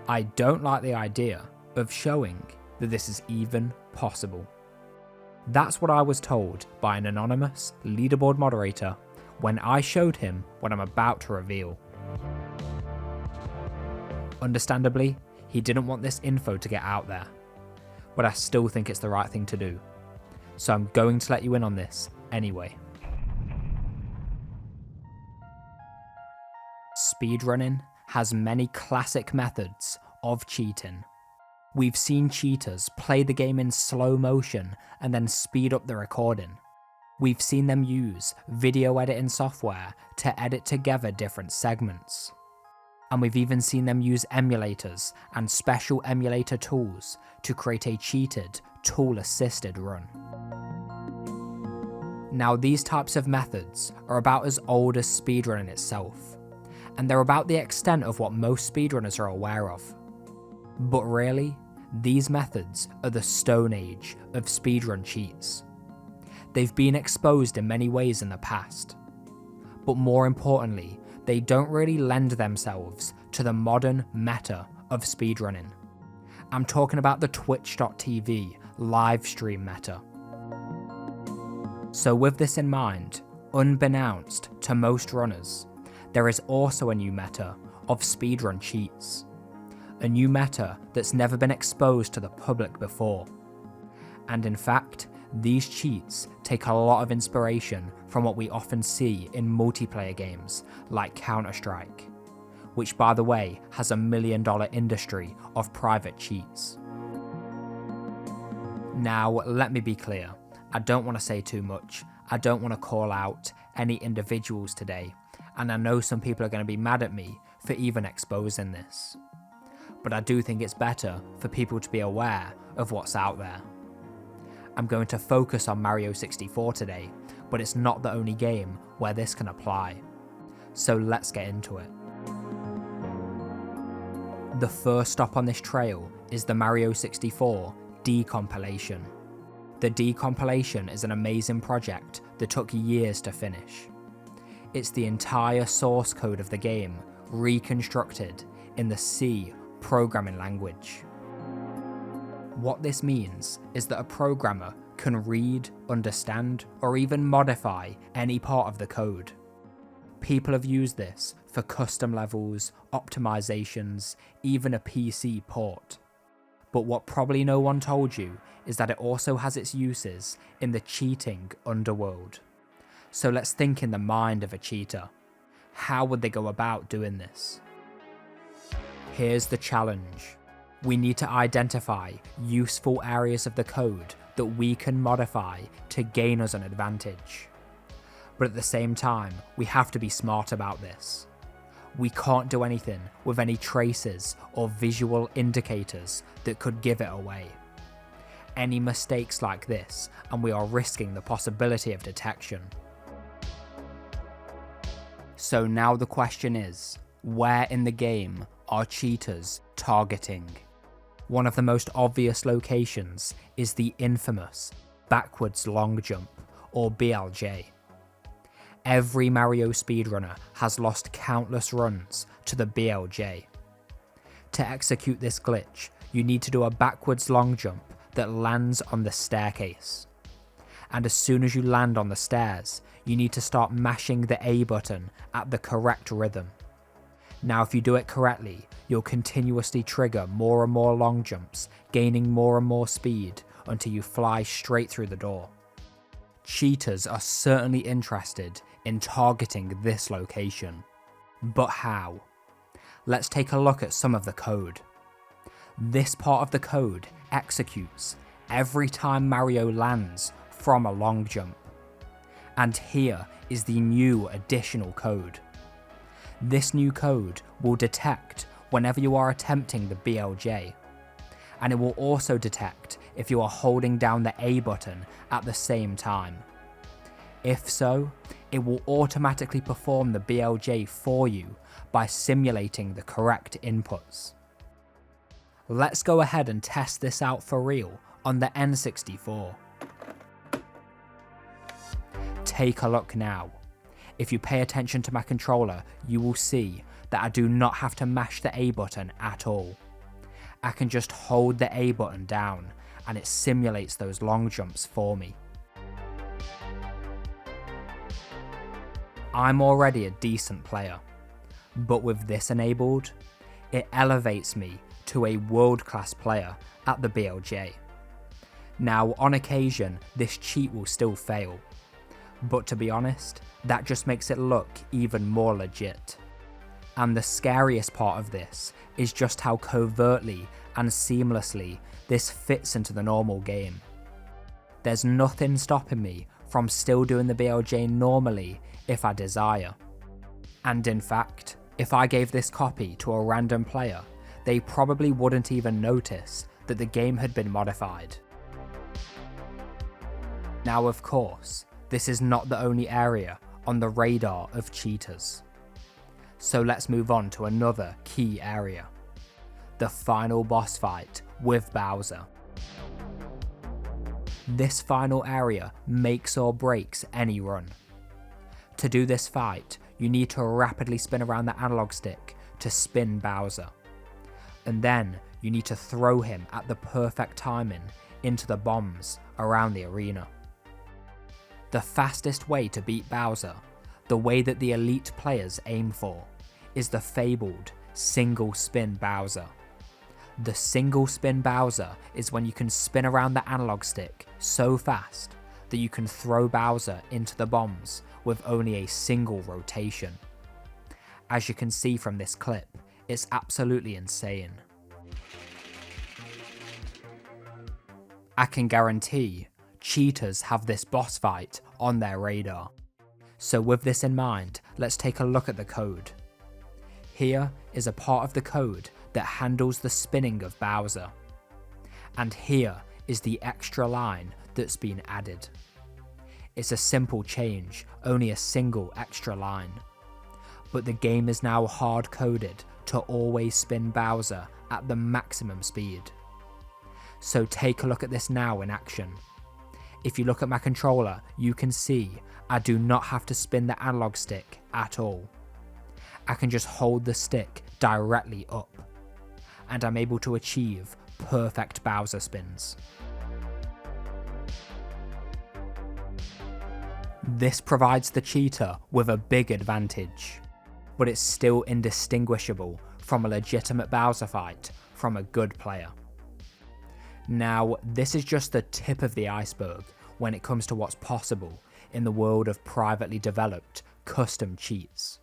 I don't like the idea of showing that this is even possible. That's what I was told by an anonymous leaderboard moderator when I showed him what I'm about to reveal. Understandably, he didn't want this info to get out there, but I still think it's the right thing to do, so I'm going to let you in on this anyway. Speedrunning has many classic methods of cheating. We've seen cheaters play the game in slow motion and then speed up the recording. We've seen them use video editing software to edit together different segments. And we've even seen them use emulators and special emulator tools to create a cheated, tool-assisted run. Now, these types of methods are about as old as speedrunning itself, and they're about the extent of what most speedrunners are aware of. But really, these methods are the Stone Age of speedrun cheats. They've been exposed in many ways in the past, but more importantly, they don't really lend themselves to the modern meta of speedrunning. I'm talking about the Twitch.tv live stream meta. So with this in mind, unbeknownst to most runners, there is also a new meta of speedrun cheats. A new meta that's never been exposed to the public before. And in fact, these cheats take a lot of inspiration from what we often see in multiplayer games like Counter-Strike, which by the way has $1 million industry of private cheats. Now let me be clear, I don't want to say too much, I don't want to call out any individuals today, and I know some people are going to be mad at me for even exposing this. But I do think it's better for people to be aware of what's out there. I'm going to focus on Mario 64 today, but it's not the only game where this can apply. So let's get into it. The first stop on this trail is the Mario 64 decompilation. The decompilation is an amazing project that took years to finish. It's the entire source code of the game reconstructed in the C programming language. What this means is that a programmer can read, understand, or even modify any part of the code. People have used this for custom levels, optimizations, even a PC port. But what probably no one told you is that it also has its uses in the cheating underworld. So let's think in the mind of a cheater. How would they go about doing this? Here's the challenge. We need to identify useful areas of the code that we can modify to gain us an advantage. But at the same time, we have to be smart about this. We can't do anything with any traces or visual indicators that could give it away. Any mistakes like this, and we are risking the possibility of detection. So now the question is, where in the game are cheaters targeting? One of the most obvious locations is the infamous backwards long jump, or BLJ. Every Mario speedrunner has lost countless runs to the BLJ. To execute this glitch, you need to do a backwards long jump that lands on the staircase. And as soon as you land on the stairs, you need to start mashing the A button at the correct rhythm. Now if you do it correctly, you'll continuously trigger more and more long jumps, gaining more and more speed until you fly straight through the door. Cheaters are certainly interested in targeting this location. But how? Let's take a look at some of the code. This part of the code executes every time Mario lands from a long jump. And here is the new additional code. This new code will detect whenever you are attempting the BLJ, and it will also detect if you are holding down the A button at the same time. If so, it will automatically perform the BLJ for you by simulating the correct inputs. Let's go ahead and test this out for real on the N64. Take a look now. If you pay attention to my controller, you will see that I do not have to mash the A button at all. I can just hold the A button down and it simulates those long jumps for me. I'm already a decent player, but with this enabled, it elevates me to a world-class player at the BLJ. Now, on occasion, this cheat will still fail, but to be honest, that just makes it look even more legit. And the scariest part of this is just how covertly and seamlessly this fits into the normal game. There's nothing stopping me from still doing the BLJ normally if I desire. And in fact, if I gave this copy to a random player, they probably wouldn't even notice that the game had been modified. Now of course, this is not the only area on the radar of cheaters. So let's move on to another key area. The final boss fight with Bowser. This final area makes or breaks any run. To do this fight, you need to rapidly spin around the analog stick to spin Bowser. And then you need to throw him at the perfect timing into the bombs around the arena. The fastest way to beat Bowser, the way that the elite players aim for, is the fabled single spin Bowser. The single spin Bowser is when you can spin around the analog stick so fast that you can throw Bowser into the bombs with only a single rotation. As you can see from this clip, it's absolutely insane. I can guarantee cheaters have this boss fight on their radar. So with this in mind, let's take a look at the code. Here is a part of the code that handles the spinning of Bowser. And here is the extra line that's been added. It's a simple change, only a single extra line. But the game is now hard coded to always spin Bowser at the maximum speed. So take a look at this now in action. If you look at my controller, you can see I do not have to spin the analog stick at all. I can just hold the stick directly up, and I'm able to achieve perfect Bowser spins. This provides the cheater with a big advantage, but it's still indistinguishable from a legitimate Bowser fight from a good player. Now, this is just the tip of the iceberg when it comes to what's possible in the world of privately developed custom cheats.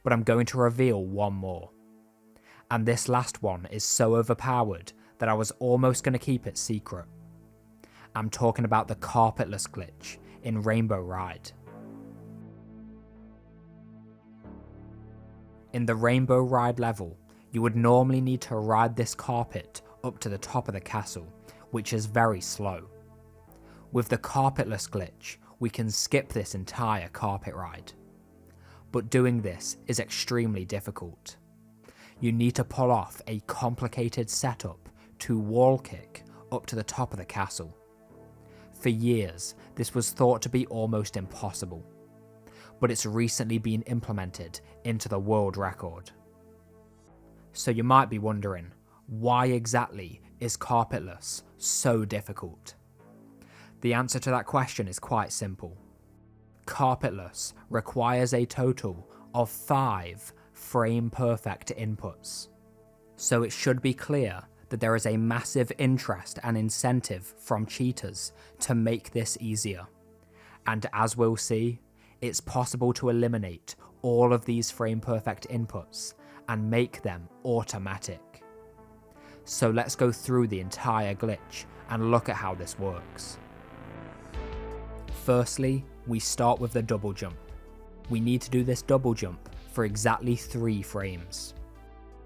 But I'm going to reveal one more. And this last one is so overpowered that I was almost going to keep it secret. I'm talking about the carpetless glitch in Rainbow Ride. In the Rainbow Ride level, you would normally need to ride this carpet up to the top of the castle, which is very slow. With the carpetless glitch, we can skip this entire carpet ride. But doing this is extremely difficult. You need to pull off a complicated setup to wall kick up to the top of the castle. For years, this was thought to be almost impossible, but it's recently been implemented into the world record. So you might be wondering, why exactly is carpetless so difficult? The answer to that question is quite simple. Carpetless requires a total of 5 frame-perfect inputs. So it should be clear that there is a massive interest and incentive from cheaters to make this easier. And as we'll see, it's possible to eliminate all of these frame-perfect inputs and make them automatic. So let's go through the entire glitch and look at how this works. Firstly, we start with the double jump. We need to do this double jump for exactly 3 frames.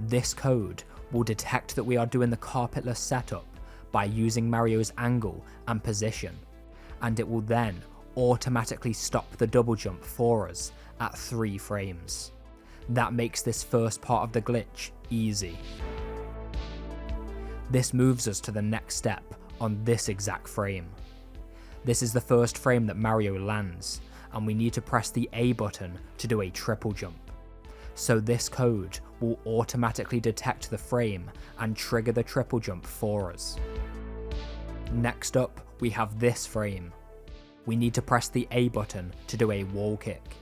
This code will detect that we are doing the carpetless setup by using Mario's angle and position, and it will then automatically stop the double jump for us at 3 frames. That makes this first part of the glitch easy. This moves us to the next step on this exact frame. This is the first frame that Mario lands, and we need to press the A button to do a triple jump. so this code will automatically detect the frame and trigger the triple jump for us. Next up, we have this frame. We need to press the A button to do a wall kick.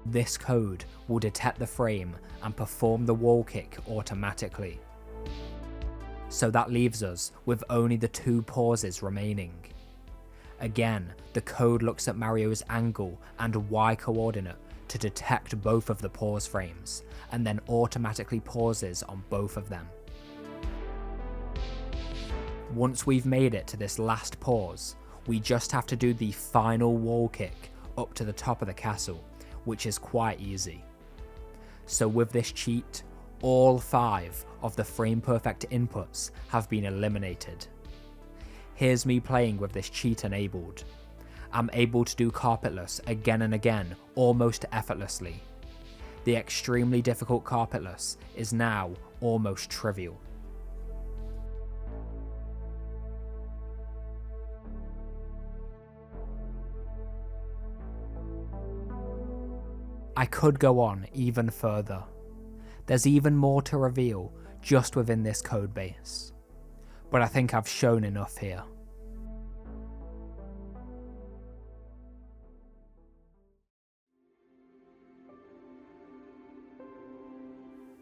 This code will detect the frame and perform the wall kick automatically. So that leaves us with only the 2 pauses remaining. Again, the code looks at Mario's angle and Y coordinate to detect both of the pause frames, and then automatically pauses on both of them. Once we've made it to this last pause, we just have to do the final wall kick up to the top of the castle, which is quite easy. So with this cheat, all 5 of the frame perfect inputs have been eliminated. Here's me playing with this cheat enabled. I'm able to do carpetless again and again, almost effortlessly. The extremely difficult carpetless is now almost trivial. I could go on even further. There's even more to reveal just within this codebase, but I think I've shown enough here.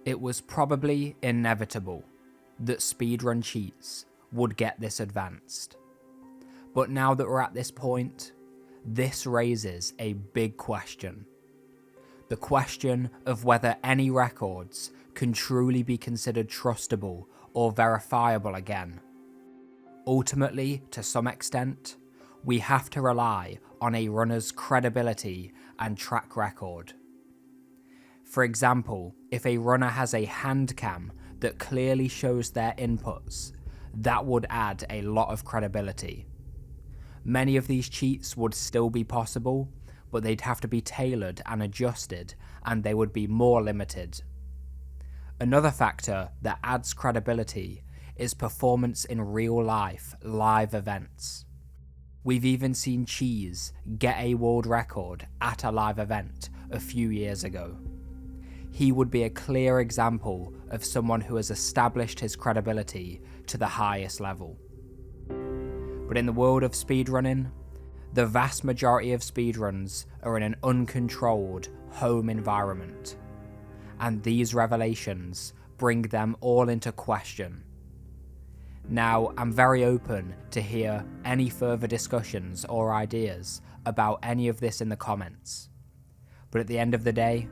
It was probably inevitable that speedrun cheats would get this advanced. But now that we're at this point, this raises a big question. The question of whether any records can truly be considered trustable or verifiable again. Ultimately, to some extent, we have to rely on a runner's credibility and track record. For example, if a runner has a handcam that clearly shows their inputs, that would add a lot of credibility. Many of these cheats would still be possible, but they'd have to be tailored and adjusted, and they would be more limited. Another factor that adds credibility is performance in real life live events. We've even seen Cheese get a world record at a live event a few years ago. He would be a clear example of someone who has established his credibility to the highest level. But in the world of speedrunning, the vast majority of speedruns are in an uncontrolled home environment, and these revelations bring them all into question. Now, I'm very open to hear any further discussions or ideas about any of this in the comments, but at the end of the day,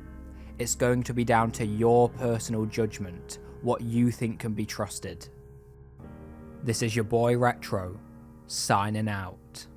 it's going to be down to your personal judgment what you think can be trusted. This is your boy Retro, signing out.